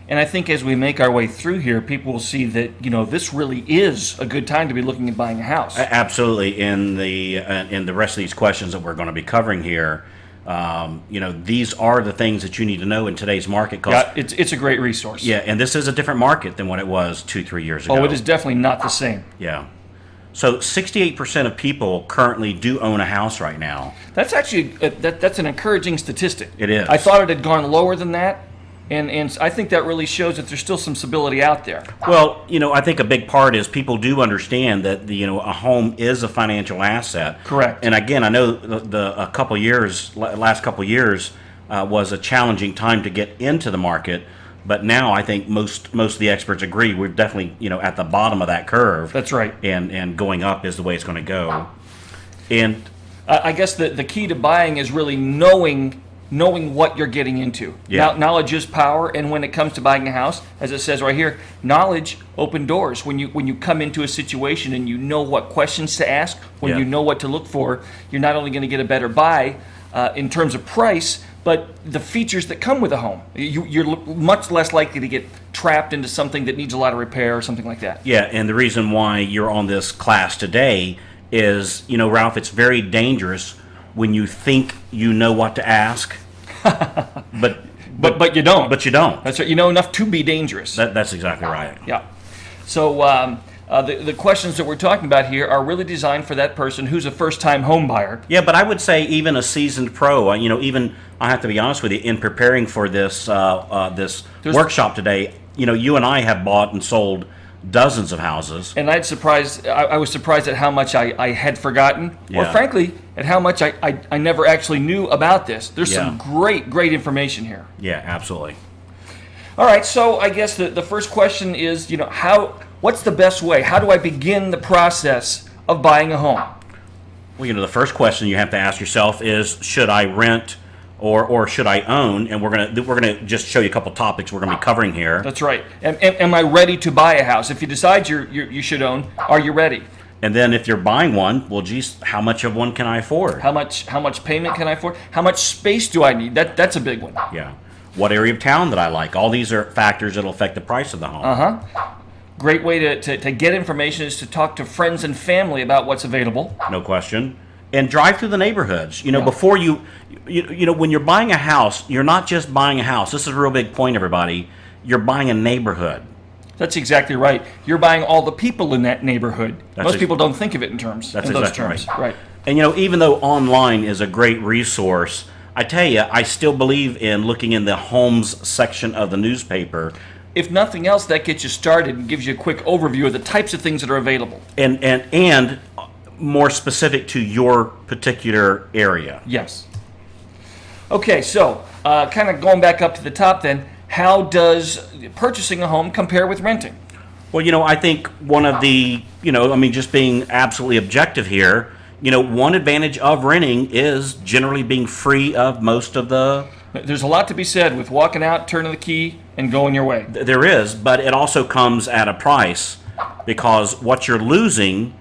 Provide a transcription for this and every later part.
And I think as we make our way through here, people will see that, this really is a good time to be looking at buying a house. Absolutely. In the rest of these questions that we're going to be covering here, these are the things that you need to know in today's market. Yeah, it's a great resource. Yeah, and this is a different market than what it was 2-3 years ago. Oh, it is definitely not the same. Yeah. So 68% of people currently do own a house right now. That's actually that's an encouraging statistic. It is. I thought it had gone lower than that, and I think that really shows that there's still some stability out there. Well, I think a big part is people do understand that a home is a financial asset. Correct. And again, I know the last couple years was a challenging time to get into the market. But now I think most of the experts agree we're definitely at the bottom of that curve. That's right. And going up is the way it's going to go. And I guess the key to buying is really knowing what you're getting into. Yeah. Knowledge is power, and when it comes to buying a house, as it says right here, knowledge opens doors. When you come into a situation and you know what questions to ask, when you know what to look for, you're not only going to get a better buy in terms of price, but the features that come with a home. You're much less likely to get trapped into something that needs a lot of repair or something like that. yeah, and the reason why you're on this class today is, Ralph, it's very dangerous when you think you know what to ask, but you don't. But you don't. That's right. You know enough to be dangerous. That's exactly right. Yeah. So the questions that we're talking about here are really designed for that person who's a first-time home buyer. Yeah, but I would say even a seasoned pro, even I have to be honest with you, in preparing for this workshop today, you and I have bought and sold dozens of houses. And I was surprised at how much I had forgotten, or Yeah. frankly, at how much I never actually knew about this. There's some great information here. Yeah, absolutely. All right, so I guess the first question is, what's the best way? How do I begin the process of buying a home? Well, the first question you have to ask yourself is, should I rent or should I own? And we're gonna just show you a couple topics we're gonna be covering here. That's right. Am I ready to buy a house? If you decide you should own, are you ready? And then if you're buying one, well, geez, how much of one can I afford? How much payment can I afford? How much space do I need? That's a big one. Yeah. What area of town that I like? All these are factors that'll affect the price of the home. Great way to get information is to talk to friends and family about what's available. No question. And drive through the neighborhoods. Before when you're buying a house, you're not just buying a house. This is a real big point, everybody. You're buying a neighborhood. That's exactly right. You're buying all the people in that neighborhood. Most people don't think of it in those terms. Right. And even though online is a great resource, I tell you, I still believe in looking in the homes section of the newspaper. If nothing else, that gets you started and gives you a quick overview of the types of things that are available. And more specific to your particular area. Yes. Okay, so kind of going back up to the top then, how does purchasing a home compare with renting? Well, I think one of the, just being absolutely objective here, one advantage of renting is generally being free of most of the... There's a lot to be said with walking out, turning the key, and going your way. There is, but it also comes at a price, because what you're losing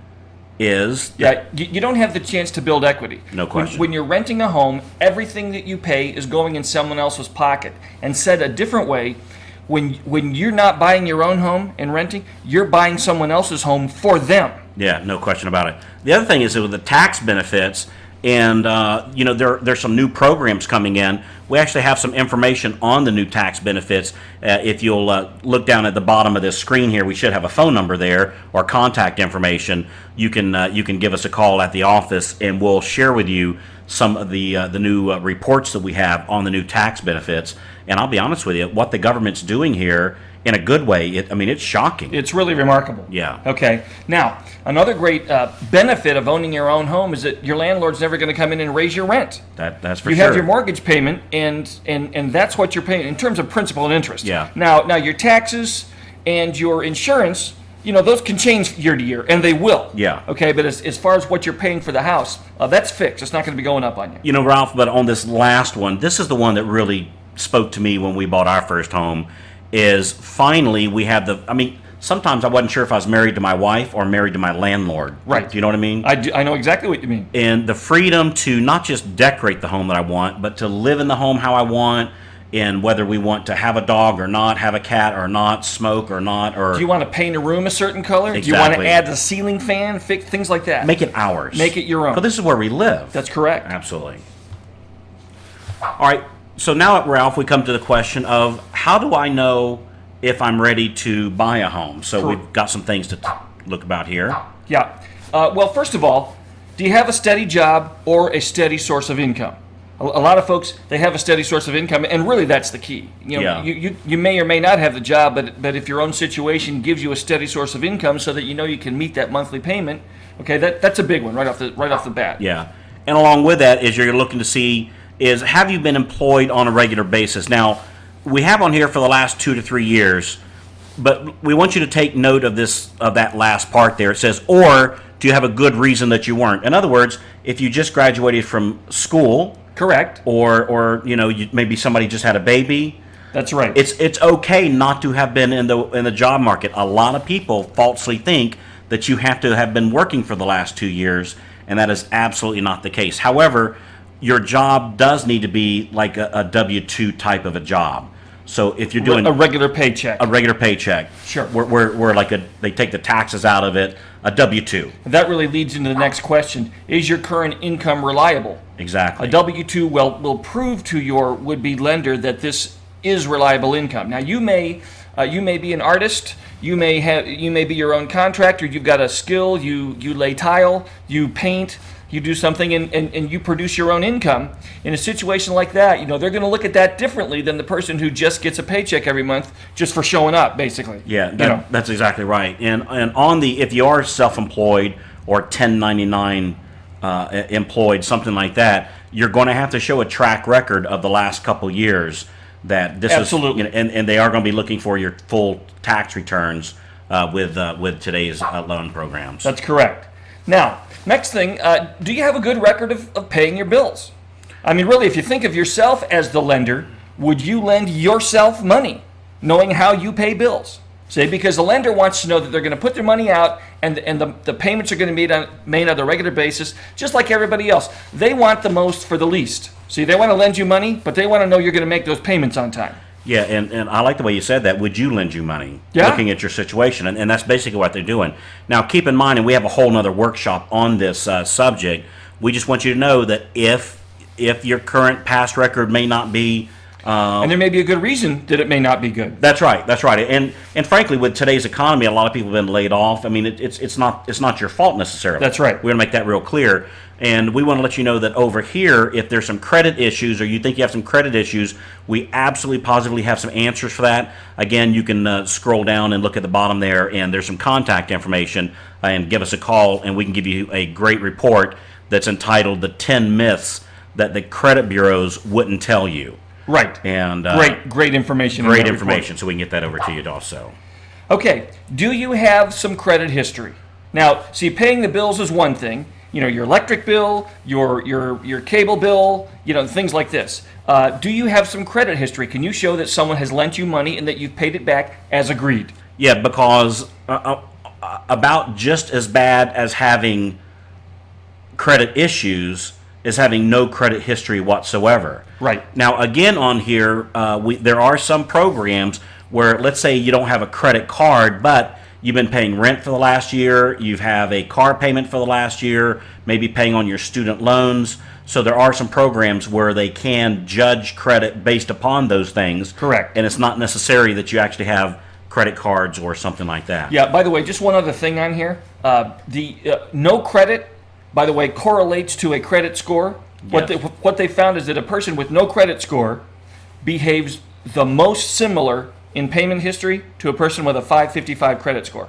is... you don't have the chance to build equity. No question. When you're renting a home, everything that you pay is going in someone else's pocket. And said a different way, when you're not buying your own home and renting, you're buying someone else's home for them. Yeah, no question about it. The other thing is that with the tax benefits, and there's some new programs coming in. We actually have some information on the new tax benefits. If you'll look down at the bottom of this screen here, we should have a phone number there or contact information. You can give us a call at the office, and we'll share with you some of the new reports that we have on the new tax benefits. And I'll be honest with you, what the government's doing here, in a good way, it's shocking. It's really remarkable. Yeah. Okay. Now, another great benefit of owning your own home is that your landlord's never going to come in and raise your rent. That's for sure. You have your mortgage payment, and that's what you're paying in terms of principal and interest. Yeah. Now your taxes and your insurance, those can change year to year, and they will. Yeah. Okay, but as far as what you're paying for the house, that's fixed. It's not going to be going up on you. Ralph, but on this last one, this is the one that really spoke to me when we bought our first home, is finally we have sometimes I wasn't sure if I was married to my wife or married to my landlord. Right. Do you know what I mean? I do. I know exactly what you mean. And the freedom to not just decorate the home that I want, but to live in the home how I want, in whether we want to have a dog or not, have a cat or not, smoke or not, or Do you want to paint a room a certain color? Do you Exactly. want to add a ceiling fan? Things like that. make it ours. Make it your own. But this is where we live. That's correct. Absolutely. All right. So now, Ralph, we come to the question of how do I know if I'm ready to buy a home? So Correct. we've got some things to look about here. Yeah. Well, first of all, do you have a steady job or a steady source of income? A lot of folks, they have a steady source of income, and really that's the key. You know, Yeah. you may or may not have the job, but if your own situation gives you a steady source of income so that you know you can meet that monthly payment, okay, that's a big one right off the bat. Yeah. And along with that is you're looking to see is have you been employed on a regular basis? Now, we have on here for the last 2 to 3 years, but we want you to take note of that last part there. It says, or do you have a good reason that you weren't? In other words, if you just graduated from school, Correct. or maybe somebody just had a baby, That's right. it's okay not to have been in the job market. A lot of people falsely think that you have to have been working for the last 2 years, and that is absolutely not the case. However, your job does need to be like a W-2 type of a job. So if you're doing a regular paycheck. a regular paycheck, Sure. we're like they take the taxes out of it, a W-2. That really leads into the next question. Is your current income reliable? Exactly. A W-2 will prove to your would-be lender that this is reliable income. Now, you may be an artist. You may be your own contractor. You've got a skill. You lay tile. You paint. You do something and you produce your own income. In a situation like that, they're going to look at that differently than the person who just gets a paycheck every month just for showing up, basically. Yeah, that's exactly right. And on if you are self-employed or 1099 employed, something like that, you're going to have to show a track record of the last couple years that this Absolutely. is, and they are going to be looking for your full tax returns with today's loan programs. That's correct. Now, next thing, do you have a good record of paying your bills? I mean, really, if you think of yourself as the lender, would you lend yourself money knowing how you pay bills? See, because the lender wants to know that they're going to put their money out and the payments are going to be made on a regular basis, just like everybody else. They want the most for the least. See, they want to lend you money, but they want to know you're going to make those payments on time. Yeah, and I like the way you said that. Would you lend you money? Yeah. Looking at your situation, and that's basically what they're doing. Now, keep in mind, and we have a whole nother workshop on this subject. We just want you to know that if your current past record may not be, And there may be a good reason that it may not be good. that's right, and frankly, with today's economy, a lot of people have been laid off. I mean, it's not your fault necessarily. That's right. We're gonna make that real clear. And we want to let you know that over here, if there's some credit issues or you think you have some credit issues, we absolutely positively have some answers for that. Again, you can scroll down and look at the bottom there, and there's some contact information, and give us a call, and we can give you a great report that's entitled "The 10 Myths That the Credit Bureaus Wouldn't Tell You." Right. And Great information. in great that information, so we can get that over to you also. report. Okay. Do you have some credit history? Now, see, paying the bills is one thing. Your electric bill, your cable bill, things like this. Do you have some credit history? Can you show that someone has lent you money and that you've paid it back as agreed? Yeah, because about just as bad as having credit issues is having no credit history whatsoever. Right. Now, again, on here, there are some programs where, let's say you don't have a credit card, but you've been paying rent for the last year, you have a car payment for the last year, maybe paying on your student loans. So there are some programs where they can judge credit based upon those things. Correct. And it's not necessary that you actually have credit cards or something like that. Yeah, by the way, just one other thing on here. No credit, by the way, correlates to a credit score. Yes. What they found is that a person with no credit score behaves the most similar in payment history to a person with a 555 credit score.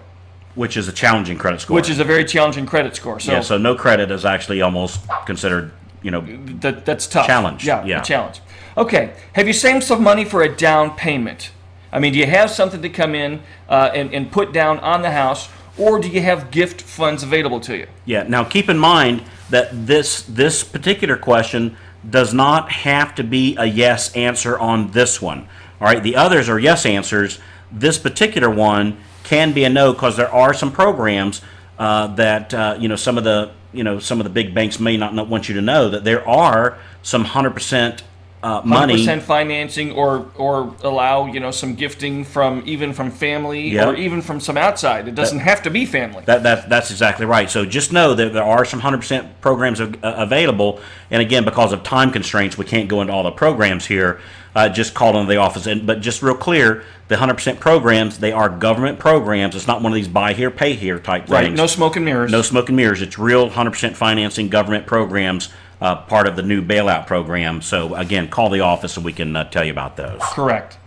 Which is a challenging credit score. Which is a very challenging credit score. So, so no credit is actually almost considered, that's tough. challenge. Yeah, a challenge. Okay, have you saved some money for a down payment? I mean, do you have something to come in and put down on the house, or do you have gift funds available to you? Yeah. Now, keep in mind that this particular question does not have to be a yes answer on this one. All right. The others are yes answers. This particular one can be a no because there are some programs that some of the big banks may not want you to know that there are some 100% money. 100% financing, or allow some gifting from family, Yep. or even from some outside. It doesn't have to be family. That's exactly right. So just know that there are some 100% programs available, and again, because of time constraints, we can't go into all the programs here. Just call into the office, but just real clear, the 100% programs, they are government programs. It's not one of these buy here, pay here type things. Right. No smoke and mirrors. No smoke and mirrors. It's real 100% financing government programs, part of the new bailout program. So again, call the office and we can tell you about those. Correct.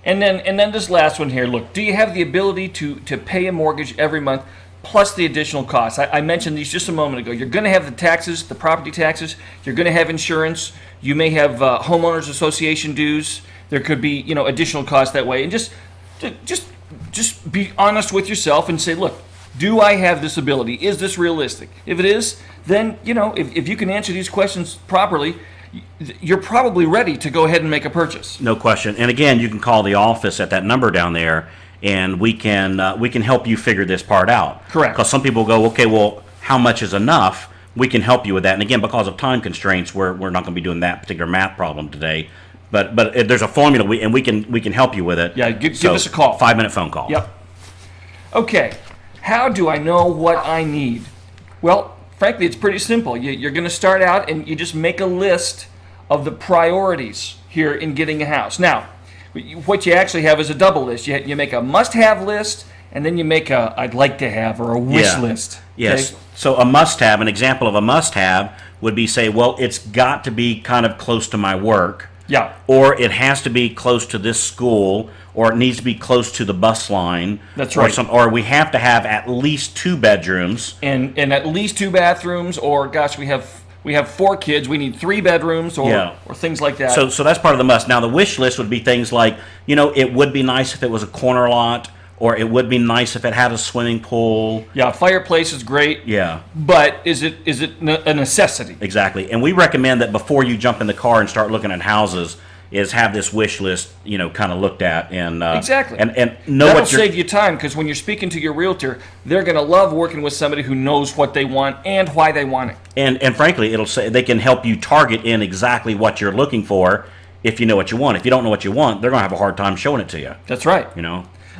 And then this last one here. Look, do you have the ability to pay a mortgage every month plus the additional costs? I mentioned these just a moment ago. You're going to have the taxes, the property taxes. You're going to have insurance. You may have homeowners association dues. There could be additional costs that way. And just be honest with yourself and say, look, do I have this ability? Is this realistic? If it is, then if you can answer these questions properly, you're probably ready to go ahead and make a purchase. No question. And again, you can call the office at that number down there, and we can help you figure this part out. Correct. Because some people go, okay, well, how much is enough? We can help you with that. And again, because of time constraints, we're not going to be doing that particular math problem today. But there's a formula, we can help you with it. Yeah, give us a call. 5-minute phone call. Yep. Okay. How do I know what I need? Well, frankly, it's pretty simple. You're going to start out and you just make a list of the priorities here in getting a house. Now, what you actually have is a double list. You make a must-have list, and then you make a I'd like to have or a wish list. Okay? Yes. So a must-have, an example of a must-have would be, say, well, it's got to be kind of close to my work. Yeah. Or it has to be close to this school, or it needs to be close to the bus line. That's right. Or we have to have at least 2 bedrooms. And at least 2 bathrooms, or gosh, we have 4 kids, we need 3 bedrooms, or things like that. So that's part of the must. Now the wish list would be things like, it would be nice if it was a corner lot, or it would be nice if it had a swimming pool. Yeah, fireplace is great. Yeah. But is it a necessity? Exactly. And we recommend that before you jump in the car and start looking at houses, is have this wish list, kind of looked at, and exactly, and know that'll what you're... save you time, because when you're speaking to your realtor, they're going to love working with somebody who knows what they want and why they want it. And frankly, it'll say they can help you target in exactly what you're looking for if you know what you want. If you don't know what you want, they're going to have a hard time showing it to you. That's right.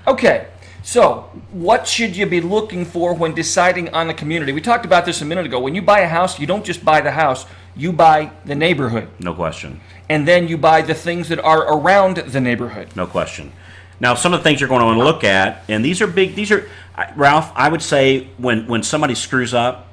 Okay, so what should you be looking for when deciding on the community? We talked about this a minute ago. When you buy a house, you don't just buy the house, you buy the neighborhood. No question. And then you buy the things that are around the neighborhood. No question. Now, some of the things you're going to want to look at, and these are big, Ralph, I would say when somebody screws up,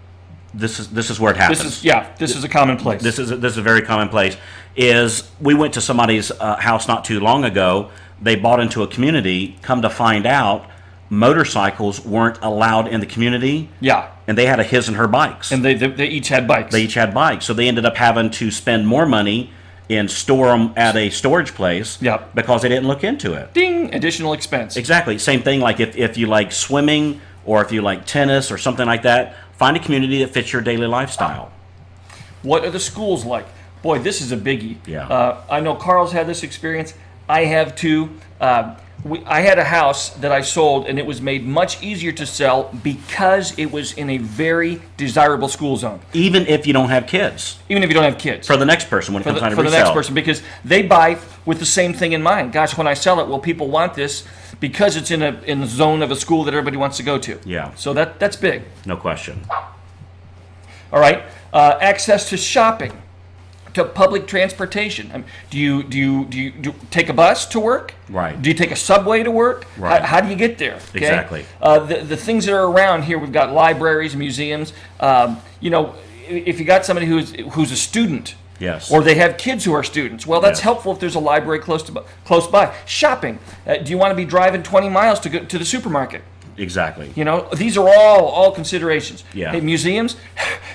this is where it happens. This is a commonplace. This is a very commonplace. Is we went to somebody's house not too long ago. They bought into a community. Come to find out, motorcycles weren't allowed in the community. Yeah. And they had a his and her bikes. And they each had bikes. They each had bikes. So they ended up having to spend more money and store them at a storage place. Yep. Because they didn't look into it. Ding! Additional expense. Exactly. Same thing, like if you like swimming or if you like tennis or something like that, find a community that fits your daily lifestyle. What are the schools like? Boy, this is a biggie. Yeah. I know Carl's had this experience. I have too. I had a house that I sold, and it was made much easier to sell because it was in a very desirable school zone. Even if you don't have kids. Even if you don't have kids. For the next person when it comes time to resell. For the next person, because they buy with the same thing in mind. Gosh, when I sell it, well, people want this because it's in the zone of a school that everybody wants to go to. Yeah. So that's big. No question. All right. Access to shopping, to public transportation. Do you take a bus to work? Right. Do you take a subway to work? Right. How do you get there? Okay? Exactly. The things that are around here, we've got libraries, museums. If you got somebody who's a student, yes, or they have kids who are students, well, that's helpful if there's a library close by. Shopping. Do you want to be driving 20 miles to go to the supermarket? Exactly. These are all considerations. Yeah. Hey, museums,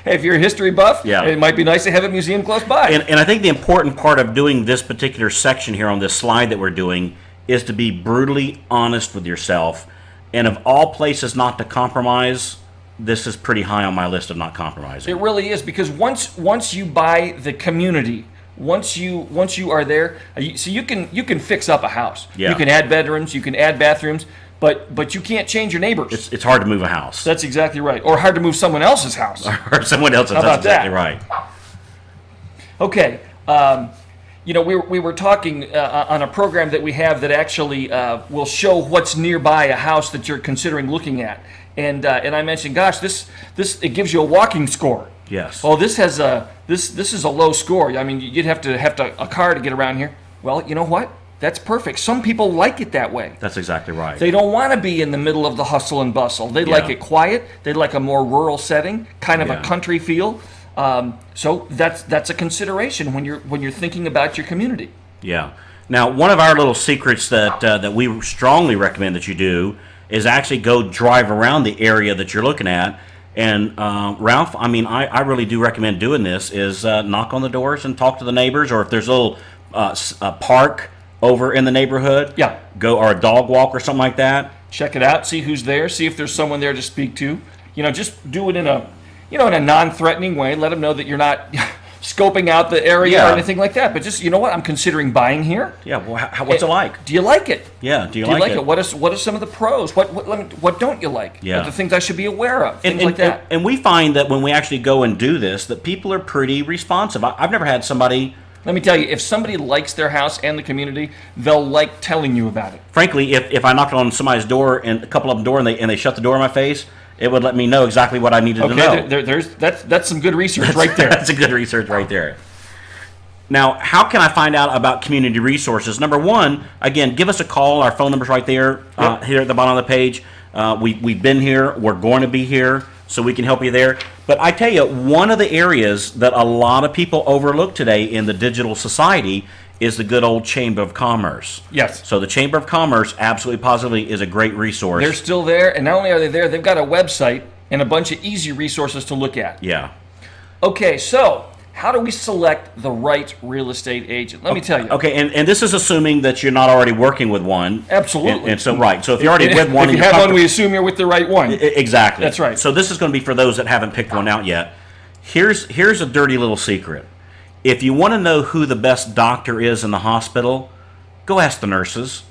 if you're a history buff, it might be nice to have a museum close by. And I think the important part of doing this particular section here on this slide that we're doing is to be brutally honest with yourself. And of all places not to compromise, this is pretty high on my list of not compromising. It really is, because once you buy the community, once you are there, so you can fix up a house. Yeah. You can add bedrooms, you can add bathrooms. But you can't change your neighbors. It's hard to move a house. That's exactly right. Or hard to move someone else's house. Or someone else's. How about That's exactly that? right. Okay. we were talking on a program that we have that actually will show what's nearby a house that you're considering looking at, and I mentioned, gosh, this it gives you a walking score. Yes. Oh, this has this is a low score. I mean, you'd have to a car to get around here. Well, you know what? That's perfect. Some people like it that way. That's exactly right. They don't want to be in the middle of the hustle and bustle. They like it quiet. They like a more rural setting, kind of a country feel. So that's a consideration when you're thinking about your community. Yeah. Now, one of our little secrets that we strongly recommend that you do is actually go drive around the area that you're looking at. And Ralph, I mean, I really do recommend doing this. Is knock on the doors and talk to the neighbors, or if there's a little a park over in the neighborhood, go, or a dog walk or something like that. Check it out. See who's there. See if there's someone there to speak to. Just do it in a non-threatening way. Let them know that you're not scoping out the area or anything like that. But just, you know what, I'm considering buying here. Yeah. Well, what's it like? Do you like it? Yeah. Do you like it? What are some of the pros? What don't you like? Yeah. What are the things I should be aware of? Things like that. And we find that when we actually go and do this, that people are pretty responsive. I've never had somebody. Let me tell you, if somebody likes their house and the community, they'll like telling you about it. Frankly, if I knocked on somebody's door and a couple of them door and they shut the door in my face, it would let me know exactly what I needed to know. That's some good research right there. That's a good research right there. Now, how can I find out about community resources? Number one, again, give us a call. Our phone number's right there, here at the bottom of the page. We've been here. We're going to be here, so we can help you there. But I tell you, one of the areas that a lot of people overlook today in the digital society is the good old Chamber of Commerce. Yes. So the Chamber of Commerce, absolutely positively, is a great resource. They're still there, and not only are they there, they've got a website and a bunch of easy resources to look at. Yeah. Okay, so how do we select the right real estate agent? Let me tell you. Okay, and this is assuming that you're not already working with one. Absolutely. And so, right. So if you're already with one, if you have one, we assume you're with the right one. Exactly. That's right. So this is going to be for those that haven't picked one out yet. Here's a dirty little secret. If you want to know who the best doctor is in the hospital, go ask the nurses.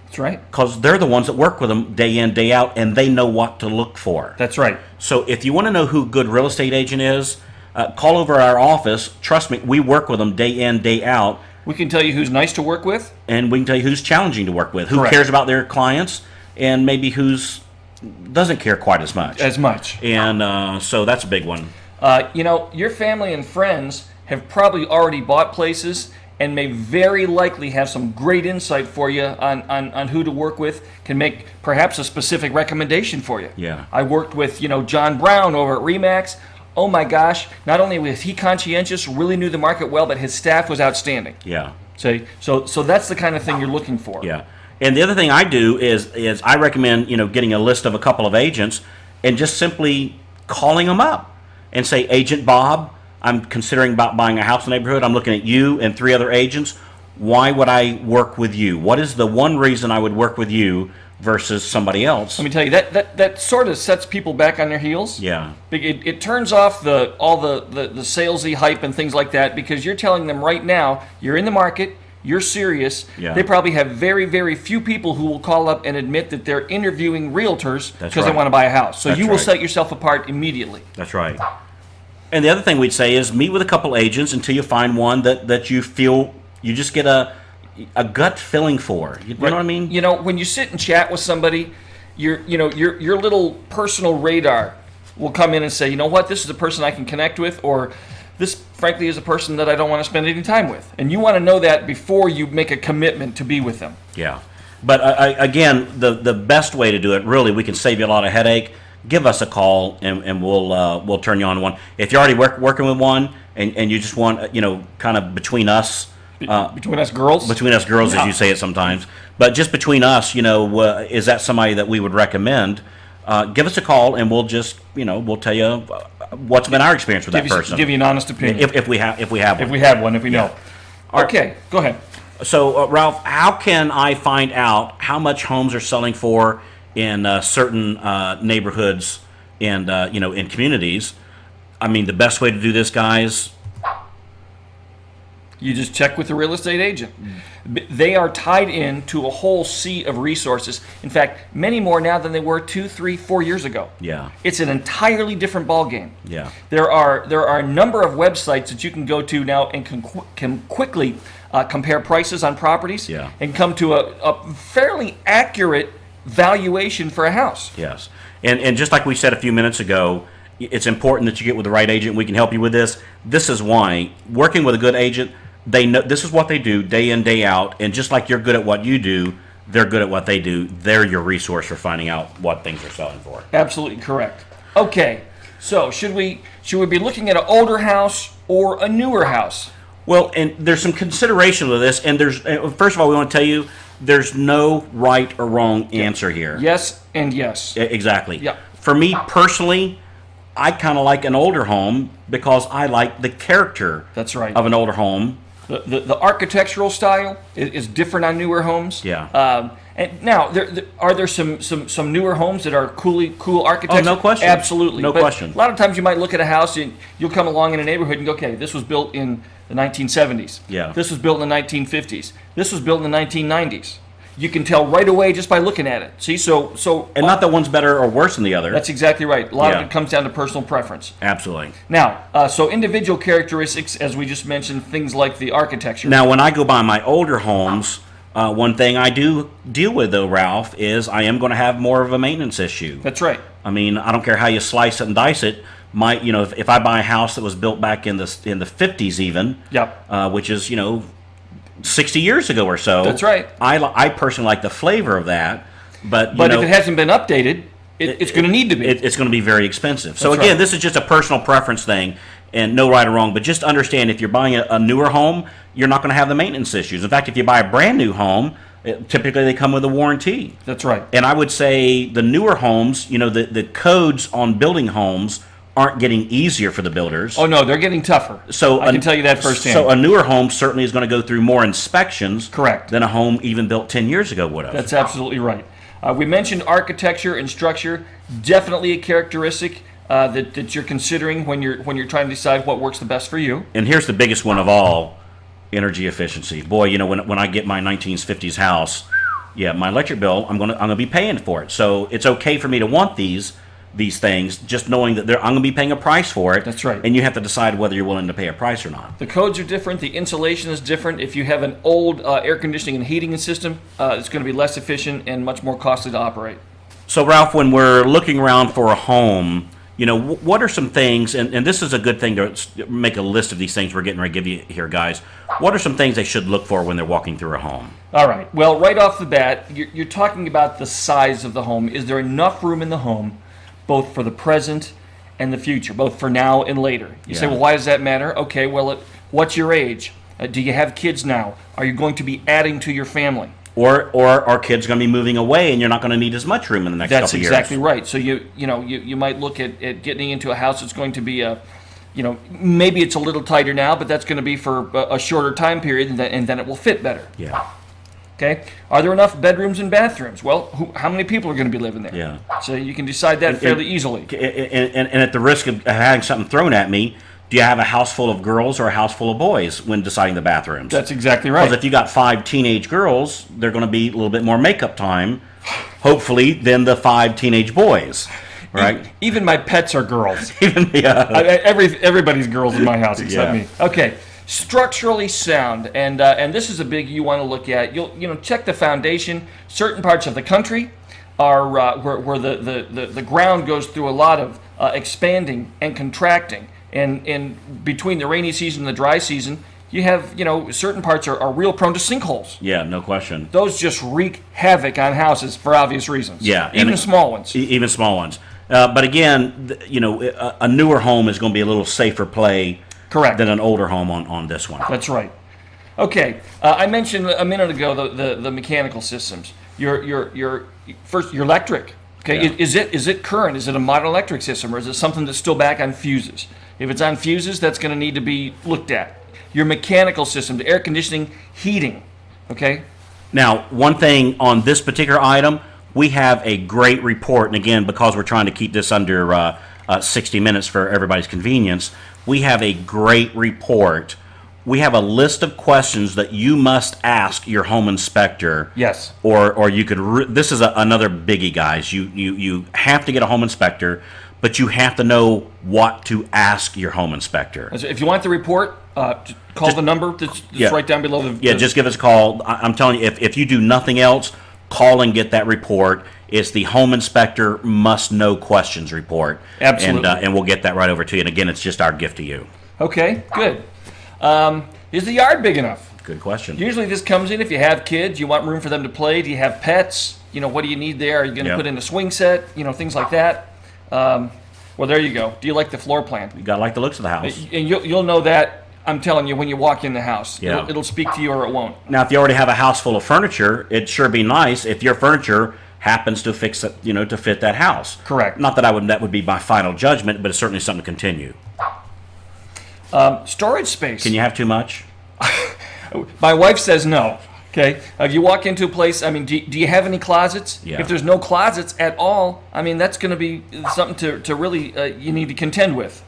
That's right. Because they're the ones that work with them day in, day out, and they know what to look for. That's right. So if you want to know who a good real estate agent is, call over our office. Trust me, we work with them day in, day out. We can tell you who's nice to work with. And we can tell you who's challenging to work with, who Correct. cares about their clients, and maybe who's doesn't care quite as much. And so that's a big one. Your family and friends have probably already bought places and may very likely have some great insight for you on who to work with, can make perhaps a specific recommendation for you. Yeah. I worked with, John Brown over at RE/MAX. Oh my gosh, not only was he conscientious, really knew the market well, but his staff was outstanding. Yeah. So that's the kind of thing you're looking for. Yeah. And the other thing I do is I recommend, getting a list of a couple of agents and just simply calling them up and say, Agent Bob, I'm considering about buying a house in the neighborhood. I'm looking at you and 3 other agents. Why would I work with you? What is the one reason I would work with you versus somebody else? Let me tell you, that sort of sets people back on their heels. Yeah. It turns off all the salesy hype and things like that, because you're telling them right now, you're in the market, you're serious. Yeah. They probably have very, very few people who will call up and admit that they're interviewing realtors because right. they want to buy a house. So That's you will right. set yourself apart immediately. That's right. And the other thing we'd say is meet with a couple agents until you find one that you feel you just get a gut feeling for. You know what I mean? When you sit and chat with somebody, your little personal radar will come in and say, you know what, this is a person I can connect with, or this, frankly, is a person that I don't want to spend any time with. And you want to know that before you make a commitment to be with them. Yeah. But again, the best way to do it, really, we can save you a lot of headache. Give us a call and we'll turn you on one. If you're already working with one and you just want, kind of between us. Between us girls? Between us girls, as you say it sometimes. But just between us, is that somebody that we would recommend? Give us a call and we'll just, we'll tell you what's been our experience with that person. Give you an honest opinion. If we have one. If we have one, if we know. Yeah. Okay, go ahead. So, Ralph, how can I find out how much homes are selling for in certain neighborhoods and in communities? I mean, the best way to do this, guys, you just check with the real estate agent. They are tied in to a whole sea of resources. In fact, many more now than they were 2, 3, 4 years ago. Yeah. It's an entirely different ballgame. Yeah. There are a number of websites that you can go to now and can quickly compare prices on properties, Yeah. and come to a fairly accurate valuation for a house. Yes. And just like we said a few minutes ago, it's important that you get with the right agent. We can help you with this. This is why working with a good agent, they know this is what they do day in, day out. And just like you're good at what you do, they're good at what they do. They're your resource for finding out what things are selling for. Absolutely correct. Okay, so should we be looking at an older house or a newer house? Well, and there's some consideration with this. And first of all, we want to tell you there's no right or wrong answer here. Yes and yes. Exactly. Yeah. For me personally, I kind of like an older home because I like the character That's right. of an older home. The architectural style is different on newer homes. Yeah. And now, are there some newer homes that are cool architecture? Oh, no question. Absolutely. No But question. A lot of times you might look at a house and you'll come along in a neighborhood and go, okay, this was built in the 1970s. Yeah. This was built in the 1950s. This was built in the 1990s. You can tell right away just by looking at it. See, And not that one's better or worse than the other. that's exactly right. A lot Yeah. of it comes down to personal preference. Absolutely. Now, so individual characteristics, as we just mentioned, things like the architecture. Now, when I go by my older homes, one thing I do deal with, though, Ralph, is I am going to have more of a maintenance issue. That's right. I mean, I don't care how you slice it and dice it. If I buy a house that was built back in the 50s, even, Yep. which is 60 years ago or so. That's right. I personally like the flavor of that, but if it hasn't been updated, it's going to need to be. It's going to be very expensive. So That's again, right. this is just a personal preference thing, and no right or wrong. But just understand, if you're buying a newer home, you're not going to have the maintenance issues. In fact, if you buy a brand new home, typically they come with a warranty. That's right. And I would say the newer homes, the codes on building homes aren't getting easier for the builders. Oh no, they're getting tougher. So I can tell you that firsthand. So a newer home certainly is going to go through more inspections, Correct. than a home even built 10 years ago would have. That's absolutely right. We mentioned architecture and structure. Definitely a characteristic that you're considering when you're trying to decide what works the best for you. And here's the biggest one of all: energy efficiency. Boy, when I get my 1950s house, yeah, my electric bill, I'm gonna be paying for it. So it's okay for me to want these things, just knowing that I'm going to be paying a price for it. That's right. And you have to decide whether you're willing to pay a price or not. The codes are different. The insulation is different. If you have an old air conditioning and heating system, it's going to be less efficient and much more costly to operate. So, Ralph, when we're looking around for a home, what are some things, and this is a good thing to make a list of these things we're getting ready to give you here, guys. What are some things they should look for when they're walking through a home? All right. Well, right off the bat, you're talking about the size of the home. Is there enough room in the home, both for the present and the future, both for now and later? You say, Yeah. well, why does that matter? Okay, well, what's your age? Do you have kids now? Are you going to be adding to your family? Or are kids going to be moving away, and you're not going to need as much room in the next That's couple of years? exactly right. So you might look at getting into a house that's going to be maybe it's a little tighter now, but that's going to be for a shorter time period, and then it will fit better. Yeah. Okay. Are there enough bedrooms and bathrooms? Well, how many people are going to be living there? Yeah. So you can decide that fairly easily. And at the risk of having something thrown at me, do you have a house full of girls or a house full of boys when deciding the bathrooms? That's exactly Because right. if you got 5 teenage girls, they're going to be a little bit more makeup time, hopefully, than the 5 teenage boys, right? Even my pets are girls. Yeah. Everybody's girls in my house except Yeah. me. Okay. Structurally sound, and this is a big you want to look at. You'll check the foundation. Certain parts of the country are where the ground goes through a lot of expanding and contracting, and between the rainy season and the dry season, you have certain parts are real prone to sinkholes. Yeah, no question. Those just wreak havoc on houses for obvious reasons. Yeah, even and small ones. Even small ones. But again, a newer home is going to be a little safer play. Correct. Than an older home on this one. That's right. Okay, I mentioned a minute ago the mechanical systems. Your electric. Okay, Yeah. is it current? Is it a modern electric system, or is it something that's still back on fuses? If it's on fuses, that's going to need to be looked at. Your mechanical system, the air conditioning, heating. Okay. Now, one thing on this particular item, we have a great report, and again, because we're trying to keep this under 60 minutes for everybody's convenience, we have a great report. We have a list of questions that you must ask your home inspector. Yes. Or you could. This is another biggie, guys. You have to get a home inspector, but you have to know what to ask your home inspector. If you want the report, Call the number that's right down below the... Yeah, just give us a call. I'm telling you, if you do nothing else, call and get that report. It's the home inspector must know questions report. Absolutely. And we'll get that right over to you. And again, it's just our gift to you. Okay, good. Is the yard big enough? Good question. Usually this comes in if you have kids, you want room for them to play. Do you have pets? What do you need there? Are you going to put in a swing set? Things like that. Well, there you go. Do you like the floor plan? You got to like the looks of the house. And you'll know that, I'm telling you, when you walk in the house. Yeah. It'll speak to you or it won't. Now, if you already have a house full of furniture, it'd sure be nice if your furniture happens to fix it, to fit that house. Correct. Not that that would be my final judgment, but it's certainly something to continue. Storage space. Can you have too much? My wife says no. Okay. If you walk into a place, do you have any closets? Yeah. If there's no closets at all, that's going to be something to really you need to contend with.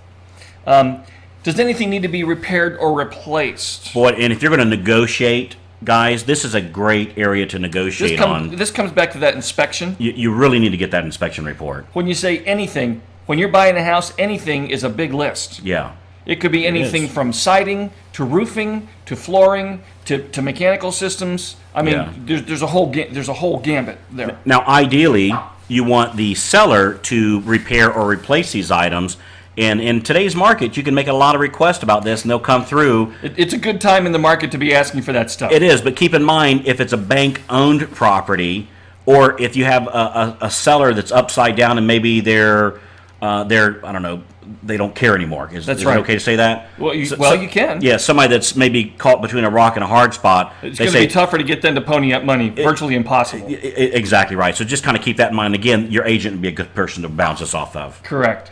Does anything need to be repaired or replaced? Boy, and if you're going to negotiate, guys, this is a great area to negotiate on. This comes back to that inspection. You really need to get that inspection report. When you say anything, when you're buying a house, anything is a big list. Yeah. It could be anything from siding to roofing to flooring to mechanical systems. There's a whole gambit there. Now, ideally, you want the seller to repair or replace these items. And in today's market, you can make a lot of requests about this, and they'll come through. It's a good time in the market to be asking for that stuff. It is, but keep in mind, if it's a bank-owned property, or if you have a seller that's upside down and maybe they're I don't know, they don't care anymore. Is right. It okay to say that? Well, you can. Yeah, somebody that's maybe caught between a rock and a hard spot. It's going to be tougher to get them to pony up money. Virtually impossible. Exactly right. So just kind of keep that in mind. Again, your agent would be a good person to bounce this off of. Correct.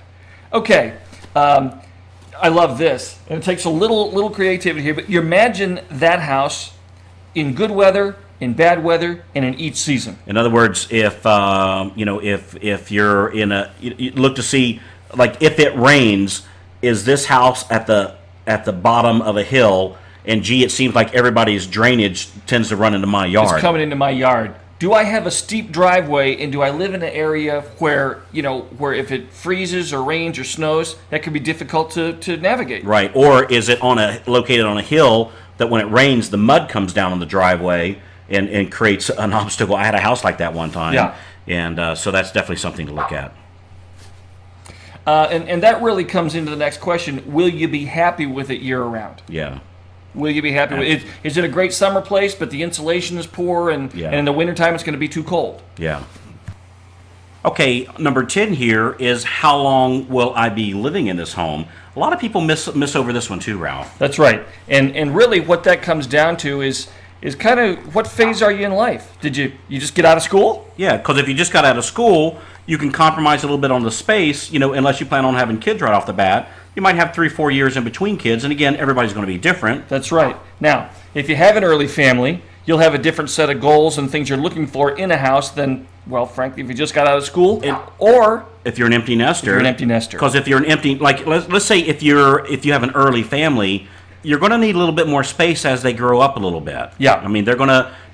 Okay. I love this. And it takes a little creativity here, but you imagine that house in good weather, in bad weather, and in each season. In other words, if if you're in you look to see, like, if it rains, is this house at the bottom of a hill? And gee, it seems like everybody's drainage tends to run into my yard. It's coming into my yard. Do I have a steep driveway, and do I live in an area where where if it freezes or rains or snows, that could be difficult to navigate? Right. Or is it located on a hill that when it rains, the mud comes down on the driveway and creates an obstacle? I had a house like that one time. Yeah. And so that's definitely something to look at. And that really comes into the next question. Will you be happy with it year-round? Yeah. Will you be happy with it? Is it a great summer place, but the insulation is poor, and in the wintertime it's going to be too cold? Yeah. Okay, number 10 here is how long will I be living in this home? A lot of people miss over this one too, Ralph. That's right. And really what that comes down to is kind of what phase are you in life? Did you just get out of school? Yeah, because if you just got out of school, you can compromise a little bit on the space, unless you plan on having kids right off the bat. You might have 3-4 years in between kids, and again, everybody's going to be different. That's right. Now, if you have an early family, you'll have a different set of goals and things you're looking for in a house than, well, frankly, if you just got out of school, or if you're an empty nester. If you're an empty nester. Because if you're an empty, like let's say if you have an early family, you're going to need a little bit more space as they grow up a little bit. Yeah.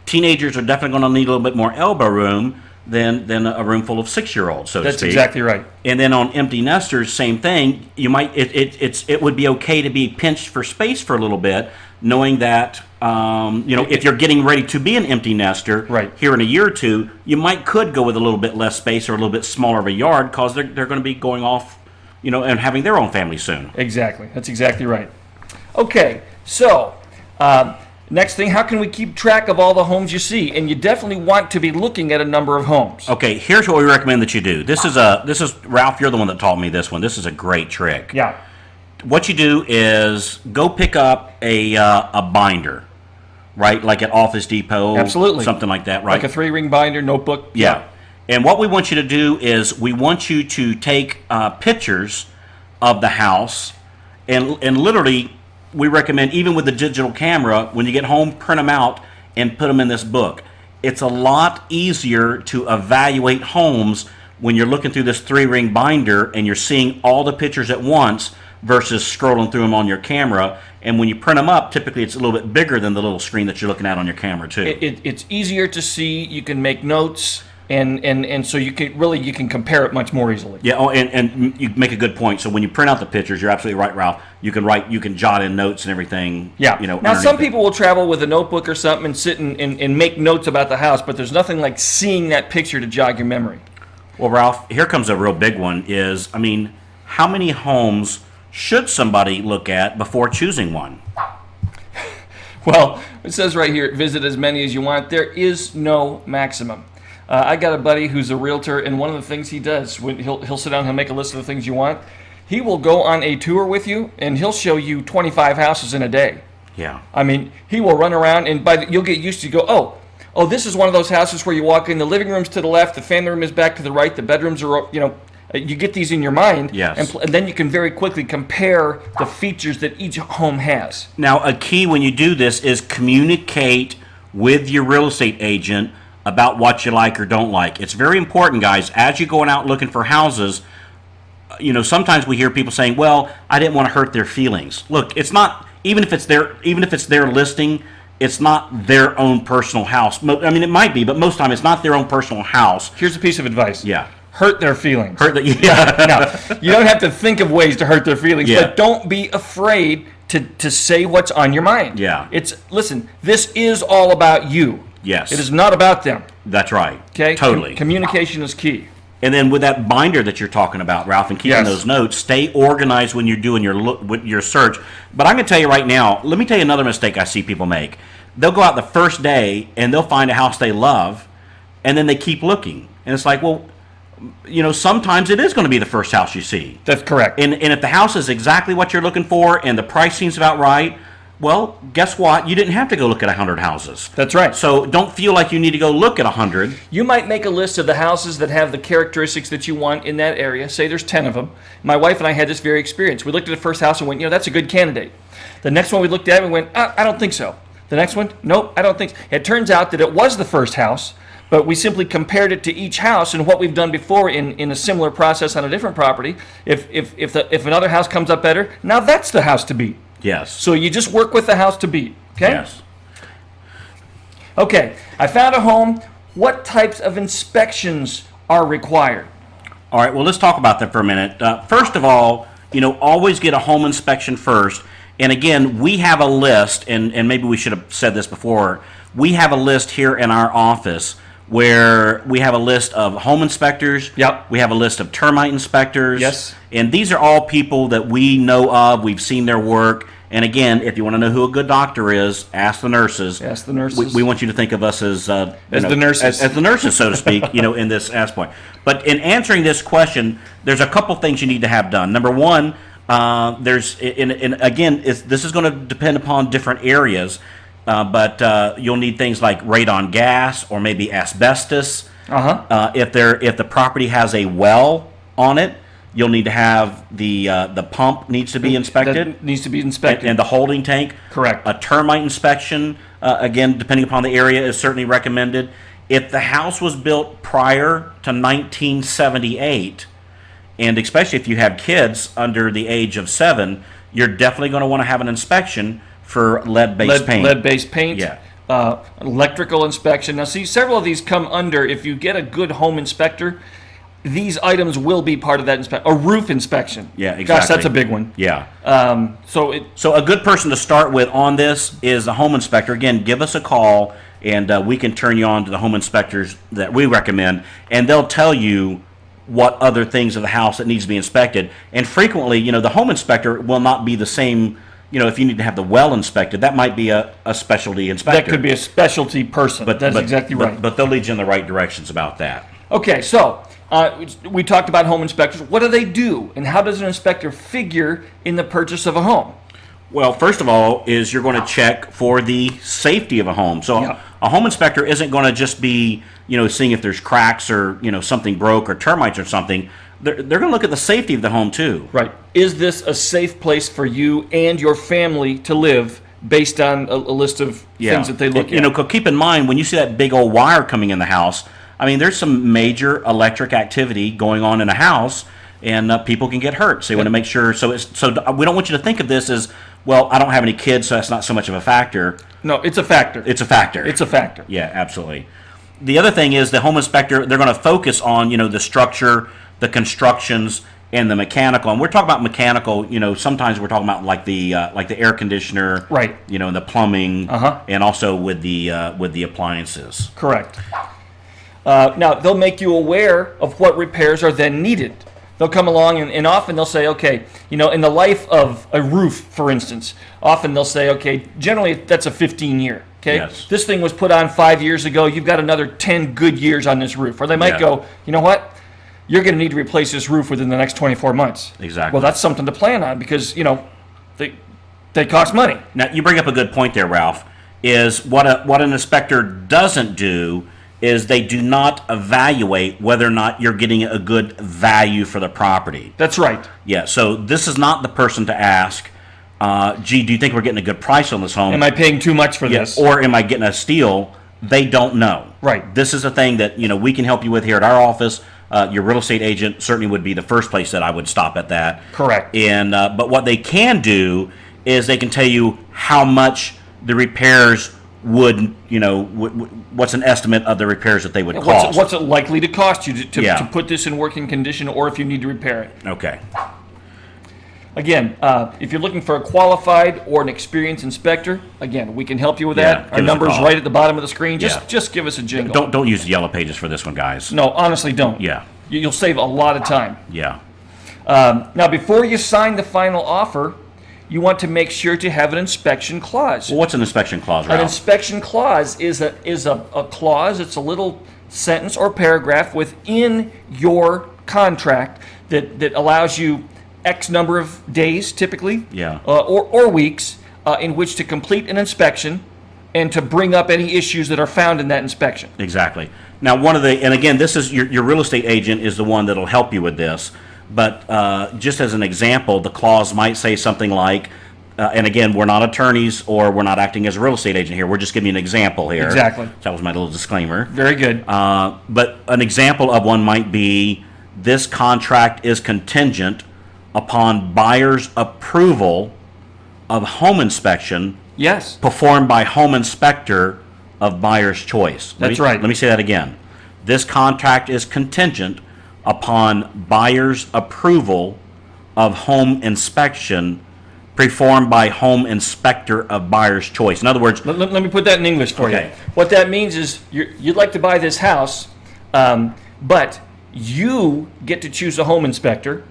Teenagers are definitely going to need a little bit more elbow room than a room full of 6-year-olds, so to speak. That's exactly right. And then on empty nesters, same thing. You might it would be okay to be pinched for space for a little bit, knowing that if you're getting ready to be an empty nester here in a year or two, you could go with a little bit less space or a little bit smaller of a yard because they're going to be going off, and having their own family soon. Exactly. That's exactly right. Okay, so next thing, how can we keep track of all the homes you see? And you definitely want to be looking at a number of homes. Okay, here's what we recommend that you do. This is Ralph, you're the one that taught me this one. This is a great trick. Yeah. What you do is go pick up a binder, right? Like at Office Depot. Absolutely. Something like that, right? Like a 3-ring binder, notebook. Yeah. And what we want you to do is we want you to take pictures of the house and literally, we recommend, even with the digital camera, when you get home, print them out and put them in this book. It's a lot easier to evaluate homes when you're looking through this 3-ring binder and you're seeing all the pictures at once versus scrolling through them on your camera. And when you print them up, typically it's a little bit bigger than the little screen that you're looking at on your camera too. It's easier to see. You can make notes. and so you can compare it much more easily. Yeah, and you make a good point. So when you print out the pictures, you're absolutely right, Ralph. You can jot in notes and everything. Yeah. You know, Now some underneath it. people will travel with a notebook or something and sit and make notes about the house, but there's nothing like seeing that picture to jog your memory. Well, Ralph, here comes a real big one. How many homes should somebody look at before choosing one? Well, it says right here, visit as many as you want. There is no maximum. I got a buddy who's a realtor, and one of the things he does, when he'll sit down, he'll make a list of the things you want. He will go on a tour with you, and he'll show you 25 houses in a day. Yeah. I mean, he will run around, and you'll get used to go, oh, this is one of those houses where you walk in, the living room's to the left, the family room is back to the right, the bedrooms are, you get these in your mind, Yes. and then you can very quickly compare the features that each home has. Now, a key when you do this is communicate with your real estate agent about what you like or don't like. It's very important, guys, as you're going out looking for houses. Sometimes we hear people saying, well, I didn't want to hurt their feelings. Look, it's not, even if it's their listing, it's not their own personal house. I mean, it might be, but most time it's not their own personal house. Here's a piece of advice. Yeah. Hurt their feelings. Yeah. Now, you don't have to think of ways to hurt their feelings, Yeah. but don't be afraid to say what's on your mind. Yeah. Listen, this is all about you. Yes. It is not about them. That's right. Okay? Totally. Communication is key. And then with that binder that you're talking about, Ralph, and keeping Yes. those notes, stay organized when you're doing your search. But I'm going to tell you right now, let me tell you another mistake I see people make. They'll go out the first day and they'll find a house they love, and then they keep looking. And it's like, well, sometimes it is going to be the first house you see. That's correct. And if the house is exactly what you're looking for and the price seems about right, well, guess what? You didn't have to go look at 100 houses. That's right. So don't feel like you need to go look at 100. You might make a list of the houses that have the characteristics that you want in that area. Say there's 10 of them. My wife and I had this very experience. We looked at the first house and went, that's a good candidate. The next one we looked at and went, I don't think so. The next one, nope, I don't think so. It turns out that it was the first house, but we simply compared it to each house, and what we've done before in a similar process on a different property. If another house comes up better, now that's the house to beat. Yes. So you just work with the house to beat. Okay? Yes. Okay, I found a home. What types of inspections are required? All right, well, let's talk about that for a minute. First of all, always get a home inspection first. And again, we have a list, and maybe we should have said this before. We have a list here in our office where we have a list of home inspectors. Yep. We have a list of termite inspectors. Yes. And these are all people that we know of. We've seen their work. And again, if you want to know who a good doctor is, ask the nurses. Ask the nurses. We want you to think of us as the nurses. as the nurses, so to speak, in this aspect. But in answering this question, there's a couple things you need to have done. Number one, this is going to depend upon different areas, but you'll need things like radon gas or maybe asbestos. If the property has a well on it, you'll need to have the pump needs to be inspected. That needs to be inspected. And the holding tank. Correct. A termite inspection, again, depending upon the area, is certainly recommended. If the house was built prior to 1978, and especially if you have kids under the age of 7, you're definitely going to want to have an inspection for lead-based paint. Lead-based paint. Yeah. Electrical inspection. Now, see, several of these come under, if you get a good home inspector, these items will be part of that inspection. A roof inspection. Yeah, exactly. Gosh, that's a big one. Yeah. So a good person to start with on this is a home inspector. Again, give us a call, and we can turn you on to the home inspectors that we recommend, and they'll tell you what other things of the house that needs to be inspected. And frequently, the home inspector will not be the same. If you need to have the well inspected, that might be a specialty inspector. that could be a specialty person. That's exactly right. But they'll lead you in the right directions about that. Okay, so we talked about home inspectors. What do they do, and how does an inspector figure in the purchase of a home? Well, first of all, is you're going to check for the safety of a home. So Yeah. a home inspector isn't going to just be, seeing if there's cracks or, something broke or termites or something. They're going to look at the safety of the home too. Right. Is this a safe place for you and your family to live based on a list of things that they look at? 'Cause keep in mind, when you see that big old wire coming in the house, I mean, there's some major electric activity going on in a house, and people can get hurt. So you want to make sure. So we don't want you to think of this as, well, I don't have any kids, so that's not so much of a factor. No, it's a factor. It's a factor. It's a factor. Yeah, absolutely. the other thing is the home inspector, they're going to focus on, the structure, the constructions, and the mechanical. And we're talking about mechanical, sometimes we're talking about like the air conditioner, Right. And the plumbing, Uh-huh. and also with the appliances. Correct. Now, they'll make you aware of what repairs are then needed. They'll come along and often they'll say, okay, in the life of a roof, for instance, often they'll say, okay, generally that's a 15-year. Okay, Yes. This thing was put on 5 years ago. You've got another 10 good years on this roof. Or they might Yeah. go, you know what? You're going to need to replace this roof within the next 24 months. Exactly. Well, that's something to plan on because, they cost money. Now, you bring up a good point there, Ralph, is what an inspector doesn't do is they do not evaluate whether or not you're getting a good value for the property. That's right. Yeah, so this is not the person to ask, gee, do you think we're getting a good price on this home? Am I paying too much for this? Or am I getting a steal? They don't know. Right. This is a thing that, we can help you with here at our office. Your real estate agent certainly would be the first place that I would stop at that. Correct. And but what they can do is they can tell you how much the repairs would, what's an estimate of the repairs that they would cost. What's it likely to cost you Yeah. to put this in working condition, or if you need to repair it? Okay. Again, if you're looking for a qualified or an experienced inspector, again, we can help you with Yeah, that. give Our us a number's call. right at the bottom of the screen. Yeah. Just give us a jingle. Don't use the yellow pages for this one, guys. No, honestly, don't. Yeah. You'll save a lot of time. Yeah. Now, before you sign the final offer, you want to make sure to have an inspection clause. Well, what's an inspection clause, An Ralph? inspection clause is a clause. It's a little sentence or paragraph within your contract that allows you X number of days, typically, Yeah. or weeks, in which to complete an inspection and to bring up any issues that are found in that inspection. Exactly. Now, and again, this is your real estate agent is the one that'll help you with this. But just as an example, the clause might say something like, and again, we're not attorneys or we're not acting as a real estate agent here. We're just giving you an example here. Exactly. That was my little disclaimer. Very good. But an example of one might be, this contract is contingent upon buyer's approval of home inspection Yes. performed by home inspector of buyer's choice. That's right. Let me say that again. This contract is contingent upon buyer's approval of home inspection performed by home inspector of buyer's choice. In other words, Let me put that in English for Okay. you. What that means is you'd like to buy this house, but you get to choose a home inspector,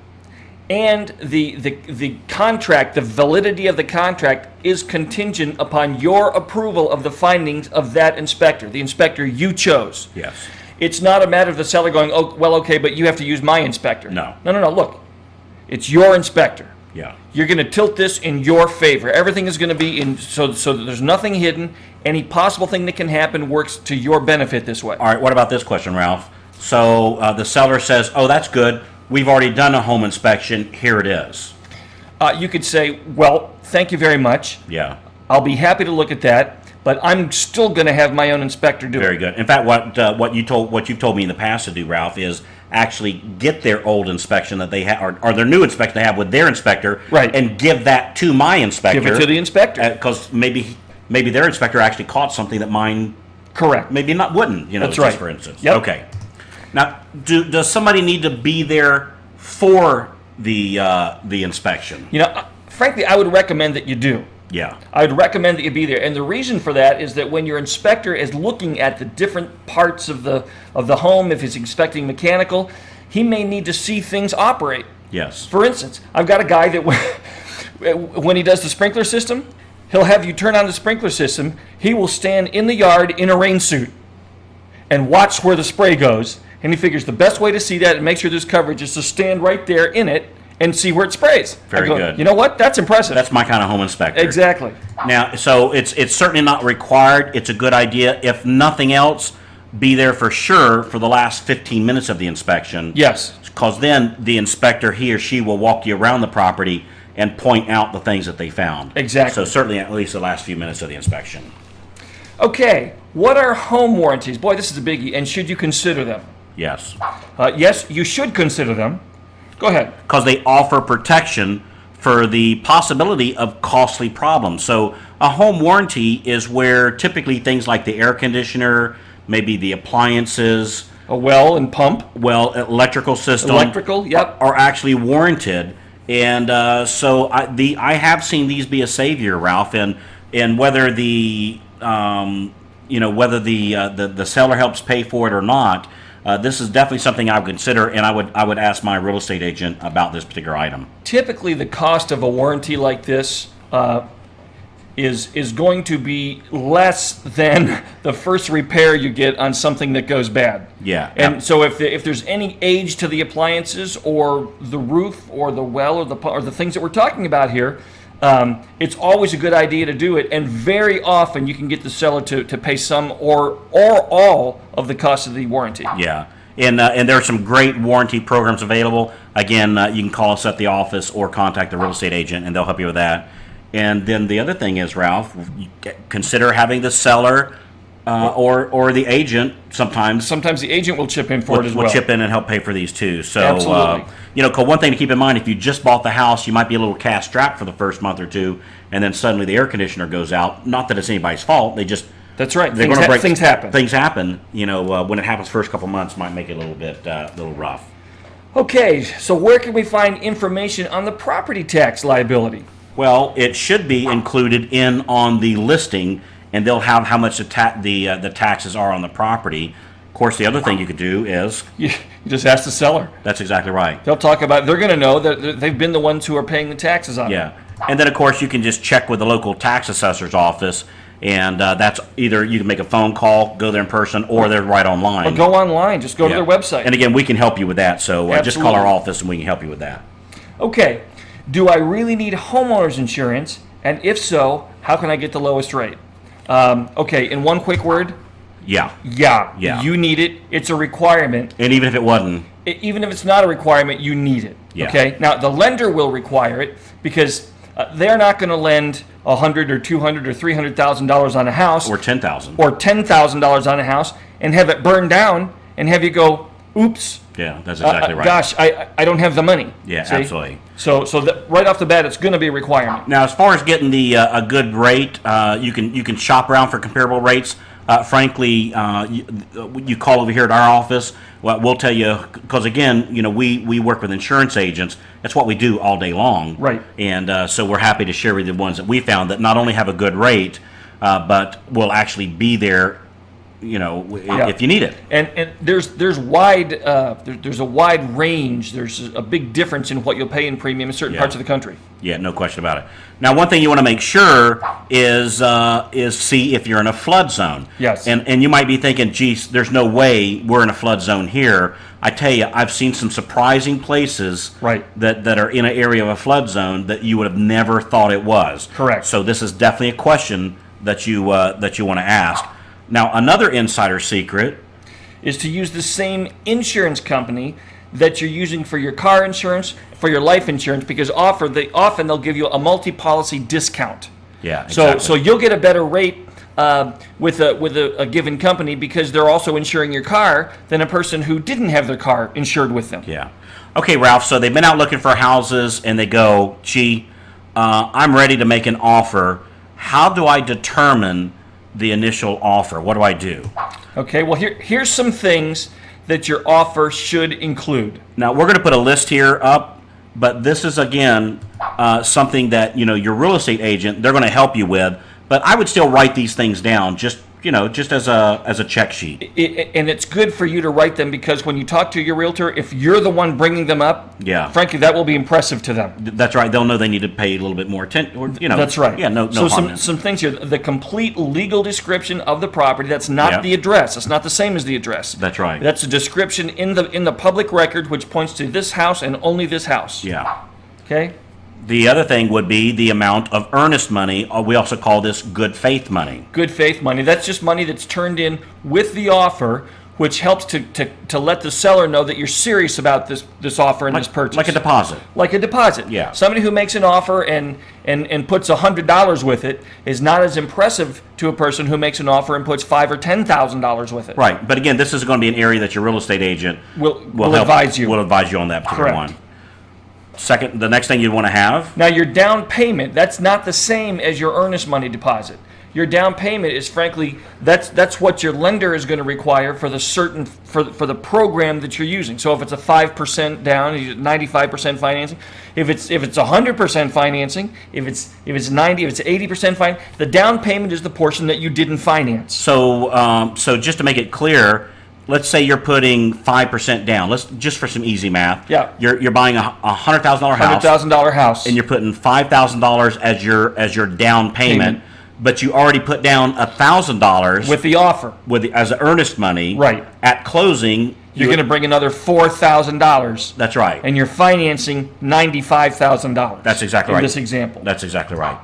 and the contract, the validity of the contract is contingent upon your approval of the findings of that inspector, the inspector you chose. yes. It's not a matter of the seller going, oh, well, okay, but you have to use my inspector. No. No. Look, it's your inspector. Yeah. You're going to tilt this in your favor. Everything is going to be in so that there's nothing hidden. Any possible thing that can happen works to your benefit this way. All right, what about this question, Ralph? So the seller says, oh, that's good. We've already done a home inspection. Here it is. You could say, well, thank you very much. Yeah. I'll be happy to look at that, but I'm still going to have my own inspector do Very it. good. In fact, what you've told me in the past to do, Ralph, is actually get their old inspection that they have, or their new inspection they have with their inspector, Right. and give that to my inspector. Give it to the inspector. Because maybe their inspector actually caught something that mine Correct. maybe not wouldn't. That's just right. for instance. Yep. Okay. Now, does somebody need to be there for the inspection? Frankly, I would recommend that you do. Yeah. I would recommend that you be there, and the reason for that is that when your inspector is looking at the different parts of the home, if he's inspecting mechanical, he may need to see things operate. Yes. For instance, I've got a guy that when he does the sprinkler system, he'll have you turn on the sprinkler system. He will stand in the yard in a rain suit and watch where the spray goes, and he figures the best way to see that and make sure there's coverage is to stand right there in it and see where it sprays. Very I go, good. You know what? That's impressive. That's my kind of home inspector. Exactly. Now, so it's certainly not required. It's a good idea. If nothing else, be there for sure for the last 15 minutes of the inspection. Yes. Because then the inspector, he or she, will walk you around the property and point out the things that they found. Exactly. So certainly at least the last few minutes of the inspection. Okay, what are home warranties? Boy, this is a biggie, and should you consider them? Yes. Yes, you should consider them. Go ahead. Because they offer protection for the possibility of costly problems. So a home warranty is where typically things like the air conditioner, maybe the appliances, A well and pump, electrical system, electrical, yep. are actually warranted. And so I have seen these be a savior, Ralph. And whether the whether the seller helps pay for it or not, this is definitely something I would consider, and I would ask my real estate agent about this particular item. Typically, the cost of a warranty like this is going to be less than the first repair you get on something that goes bad. Yeah. And so if there's any age to the appliances or the roof or the well or the things that we're talking about here, it's always a good idea to do it. And very often you can get the seller to pay some or all of the cost of the warranty. Yeah. And there are some great warranty programs available. Again, you can call us at the office or contact the real estate agent, and they'll help you with that. And then the other thing is, Ralph, you consider having the seller or the agent sometimes. Sometimes the agent will chip in for it as well. Will chip in and help pay for these too. So, absolutely. Cole, one thing to keep in mind, if you just bought the house, you might be a little cash strapped for the first month or two, and then suddenly the air conditioner goes out. Not that it's anybody's fault. That's right. Things happen. Things happen. When it happens first couple months might make it a little rough. Okay, so where can we find information on the property tax liability? Well, it should be included on the listing, and they'll have how much the taxes are on the property. Of course, the other thing you could do is You just ask the seller. That's exactly right. They'll talk about. They're going to know that they've been the ones who are paying the taxes on it. Yeah, and then of course you can just check with the local tax assessor's office. And that's either you can make a phone call, go there in person, or they're right online. Or go online. Just go to their website. And again, we can help you with that. So just call our office and we can help you with that. Okay. Do I really need homeowners insurance? And if so, how can I get the lowest rate? Okay, in one quick word. Yeah. Yeah. You need it. It's a requirement. And even if it wasn't. Even if it's not a requirement, you need it. Yeah. Okay. Now the lender will require it because they're not going to lend $100,000 or $200,000 or $300,000 on a house, or $10,000, or $10,000 on a house, and have it burned down, and have you go, oops. Yeah, that's exactly right. Gosh, I don't have the money. Yeah, See? absolutely. So right off the bat, it's going to be a requirement. Now, as far as getting a good rate, you can shop around for comparable rates. Frankly, you call over here at our office. Well, we'll tell you, because again, we work with insurance agents. That's what we do all day long. Right. And so we're happy to share with you the ones that we found that not only have a good rate, but will actually be there, if you need it. And there's a wide range. There's a big difference in what you'll pay in premium in certain parts of the country. Yeah, no question about it. Now, one thing you want to make sure is see if you're in a flood zone. Yes. And you might be thinking, geez, there's no way we're in a flood zone here. I tell you, I've seen some surprising places that are in an area of a flood zone that you would have never thought it was. Correct. So this is definitely a question that you want to ask. Now, another insider secret is to use the same insurance company that you're using for your car insurance, for your life insurance, because often they'll give you a multi-policy discount. Yeah, exactly. So you'll get a better rate with a given company because they're also insuring your car than a person who didn't have their car insured with them. Yeah. Okay, Ralph, so they've been out looking for houses and they go, gee, I'm ready to make an offer. How do I determine the initial offer? What do I do? Okay, well here's some things that your offer should include. Now we're going to put a list here up, but this is again something that your real estate agent, they're going to help you with. But I would still write these things down just as a check sheet. And it's good for you to write them because when you talk to your realtor, if you're the one bringing them up, frankly, that will be impressive to them. That's right. They'll know they need to pay a little bit more attention. That's right. Yeah, no so harm. some things here. The complete legal description of the property. That's not the address. It's not the same as the address. That's right. That's a description in the public record which points to this house and only this house. Yeah. Okay. The other thing would be the amount of earnest money. Or we also call this good faith money. Good faith money. That's just money that's turned in with the offer, which helps to let the seller know that you're serious about this offer and this purchase. Like a deposit. Like a deposit. Yeah. Somebody who makes an offer and puts $100 with it is not as impressive to a person who makes an offer and puts $5,000 or $10,000 with it. Right. But again, this is going to be an area that your real estate agent will help, advise you. Will advise you on that particular Correct. one. The next thing you'd want to have. Now, your down payment, that's not the same as your earnest money deposit. your down payment is frankly that's what your lender is going to require for the for the program that you're using. So if it's a 5% down, 95% financing, if it's 100% financing, if it's 90, if it's 80% fine, the down payment is the portion that you didn't finance. So so just to make it clear, let's say you're putting 5% down. Let's just for some easy math. Yeah. You're buying a $100,000 house. $100,000 house. And you're putting $5,000 as your down payment, but you already put down $1,000 with the offer, as earnest money. Right. At closing, you're going to bring another $4,000. That's right. And you're financing $95,000. That's exactly right. In this example. That's exactly right.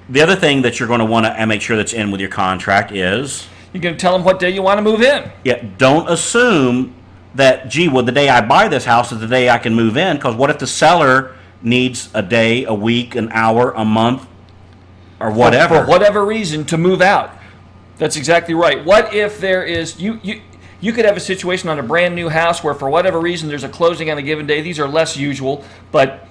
The other thing that you're going to want to make sure that's in with your contract is you're going to tell them what day you want to move in. Yeah. Don't assume that, gee, well, the day I buy this house is the day I can move in, because what if the seller needs a day, a week, an hour, a month, or whatever? For whatever reason to move out. That's exactly right. What if there is, you could have a situation on a brand new house where for whatever reason there's a closing on a given day. These are less usual, but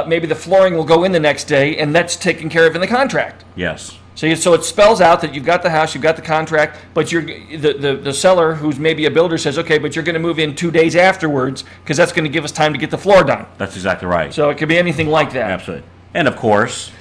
maybe the flooring will go in the next day, and that's taken care of in the contract. Yes. So it spells out that you've got the house, you've got the contract, but the seller, who's maybe a builder, says, okay, but you're going to move in 2 days afterwards because that's going to give us time to get the floor done. That's exactly right. So it could be anything like that. Absolutely. And of course,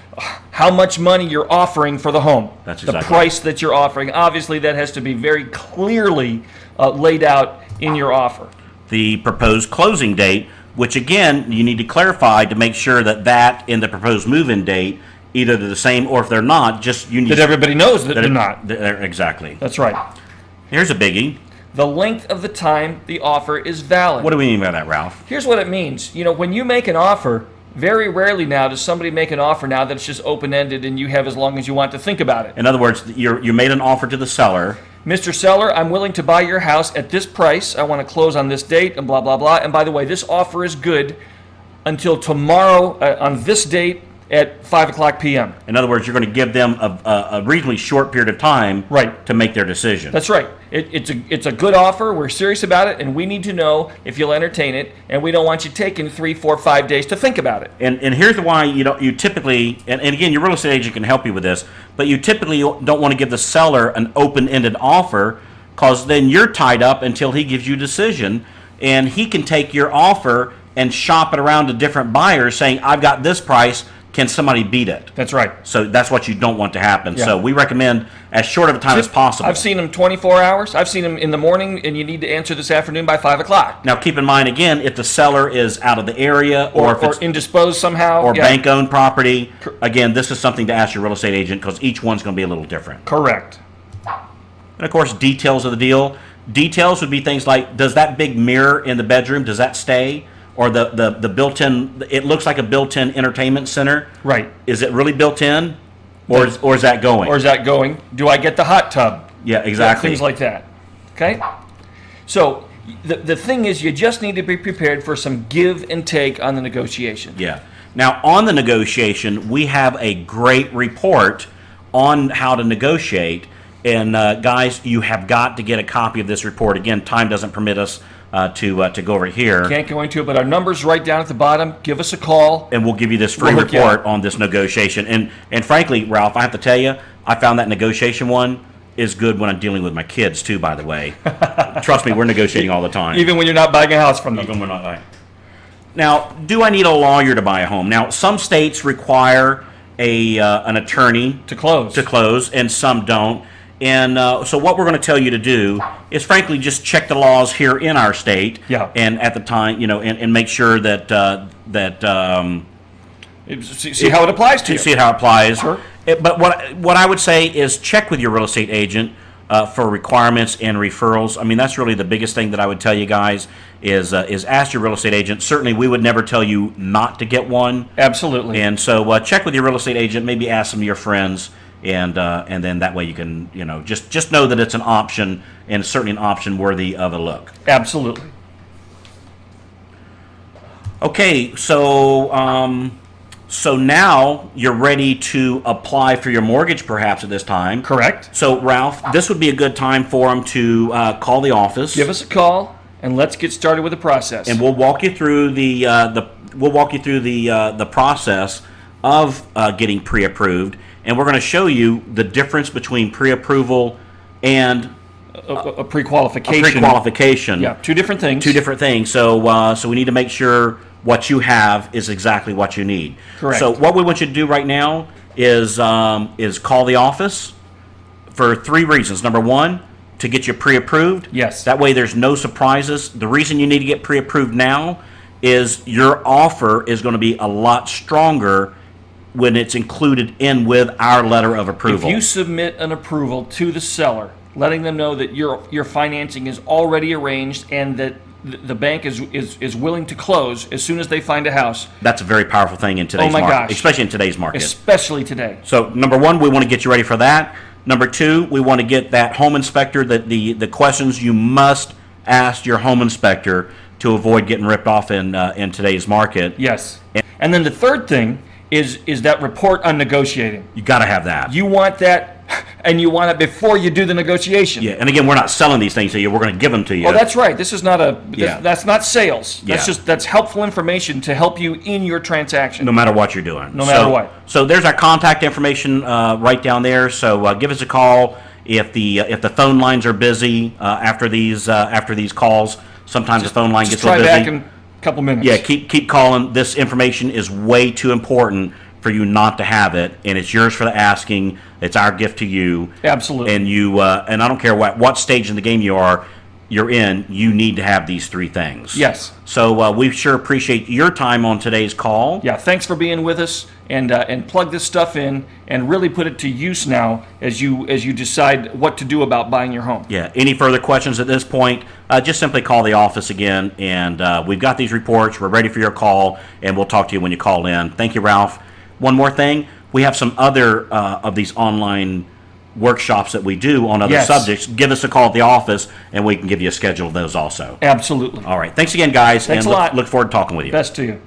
how much money you're offering for the home. That's exactly the price that you're offering. Obviously, that has to be very clearly laid out in your offer. The proposed closing date, which again, you need to clarify to make sure that in the proposed move-in date, either they're the same, or if they're not, just you need that everybody knows that they're not. Exactly. That's right. Here's a biggie. The length of the time the offer is valid. What do we mean by that, Ralph? Here's what it means. When you make an offer, very rarely now does somebody make an offer now that's just open-ended and you have as long as you want to think about it. In other words, you made an offer to the seller. Mr. Seller, I'm willing to buy your house at this price. I want to close on this date and blah, blah, blah. And by the way, this offer is good until tomorrow on this date at 5 o'clock p.m. In other words, you're going to give them a reasonably short period of time to make their decision. That's right. It's a good offer. We're serious about it, and we need to know if you'll entertain it, and we don't want you taking 3, 4, 5 days to think about it. And here's why you typically, and again, your real estate agent can help you with this, but you typically don't want to give the seller an open-ended offer, because then you're tied up until he gives you a decision, and he can take your offer and shop it around to different buyers saying, I've got this price. Can somebody beat it? That's right. So that's what you don't want to happen. Yeah. So we recommend as short of a time as possible. I've seen them 24 hours. I've seen them in the morning, and you need to answer this afternoon by 5 o'clock. Now, keep in mind, again, if the seller is out of the area or if it's indisposed somehow. Or bank-owned property, again, this is something to ask your real estate agent, because each one's going to be a little different. Correct. And, of course, details of the deal. Details would be things like, does that big mirror in the bedroom, does that stay? Or the built-in, it looks like a built-in entertainment center. Right. Is it really built in? Or is that going? Or is that going? Do I get the hot tub? Yeah, exactly. Things like that. Okay? So the thing is, you just need to be prepared for some give and take on the negotiation. Yeah. Now, on the negotiation, we have a great report on how to negotiate. And guys, you have got to get a copy of this report. Again, time doesn't permit us to go over here. Can't go into it, but our number's right down at the bottom. Give us a call. And we'll give you this free report on this negotiation. And frankly, Ralph, I have to tell you, I found that negotiation one is good when I'm dealing with my kids, too, by the way. Trust me, we're negotiating all the time. Even when you're not buying a house from them. Even when we're not buying. Now, do I need a lawyer to buy a home? Now, some states require an attorney to close, and some don't. And so what we're going to tell you to do is, frankly, just check the laws here in our state. Yeah. And at the time, and make sure that see how it applies to you. See how it applies. Sure. But what I would say is check with your real estate agent for requirements and referrals. I mean, that's really the biggest thing that I would tell you guys is ask your real estate agent. Certainly, we would never tell you not to get one. Absolutely. And so check with your real estate agent. Maybe ask some of your friends. And then that way you can, just know that it's an option, and certainly an option worthy of a look. Absolutely. Okay, so now you're ready to apply for your mortgage perhaps at this time. Correct. So Ralph, this would be a good time for them to call the office. Give us a call, and let's get started with the process. And we'll walk you through the process of getting pre-approved. and we're going to show you the difference between pre-approval and A pre-qualification. pre-qualification. Yeah, two different things. Two different things. So we need to make sure what you have is exactly what you need. Correct. So what we want you to do right now is call the office for 3 reasons. Number 1, to get you pre-approved. Yes. That way there's no surprises. The reason you need to get pre-approved now is your offer is going to be a lot stronger when it's included in with our letter of approval. If you submit an approval to the seller, letting them know that your financing is already arranged and that the bank is willing to close as soon as they find a house. That's a very powerful thing in today's Oh my market, gosh. especially in today's market. Especially today. So number 1, we want to get you ready for that. Number 2, we want to get that home inspector, the questions you must ask your home inspector to avoid getting ripped off in today's market. Yes. And then the third thing is that report on negotiating. You got to have that. You want that, and you want it before you do the negotiation. Yeah, and again, we're not selling these things to you. We're going to give them to you. Oh, that's right. This is not Yeah. that's not sales. That's Yeah. that's helpful information to help you in your transaction. No matter what you're doing. No matter what. So there's our contact information right down there. So give us a call if the phone lines are busy after these calls. Sometimes the phone line Just gets a little try busy. back in a couple minutes. Yeah, keep calling. This information is way too important for you not to have it, and it's yours for the asking. It's our gift to you. Absolutely. And you and I don't care what stage in the game you're in. You need to have these 3 things. Yes. So we sure appreciate your time on today's call. Yeah, thanks for being with us, and plug this stuff in and really put it to use now as you decide what to do about buying your home. Yeah. Any further questions at this point, just simply call the office again, and we've got these reports. We're ready for your call, and we'll talk to you when you call in. Thank you, Ralph. One more thing, we have some other of these online workshops that we do on other Yes. subjects. Give us a call at the office, and we can give you a schedule of those also. Absolutely. All right. Thanks again, guys. Thanks and a lot. Look forward to talking with you. Best to you.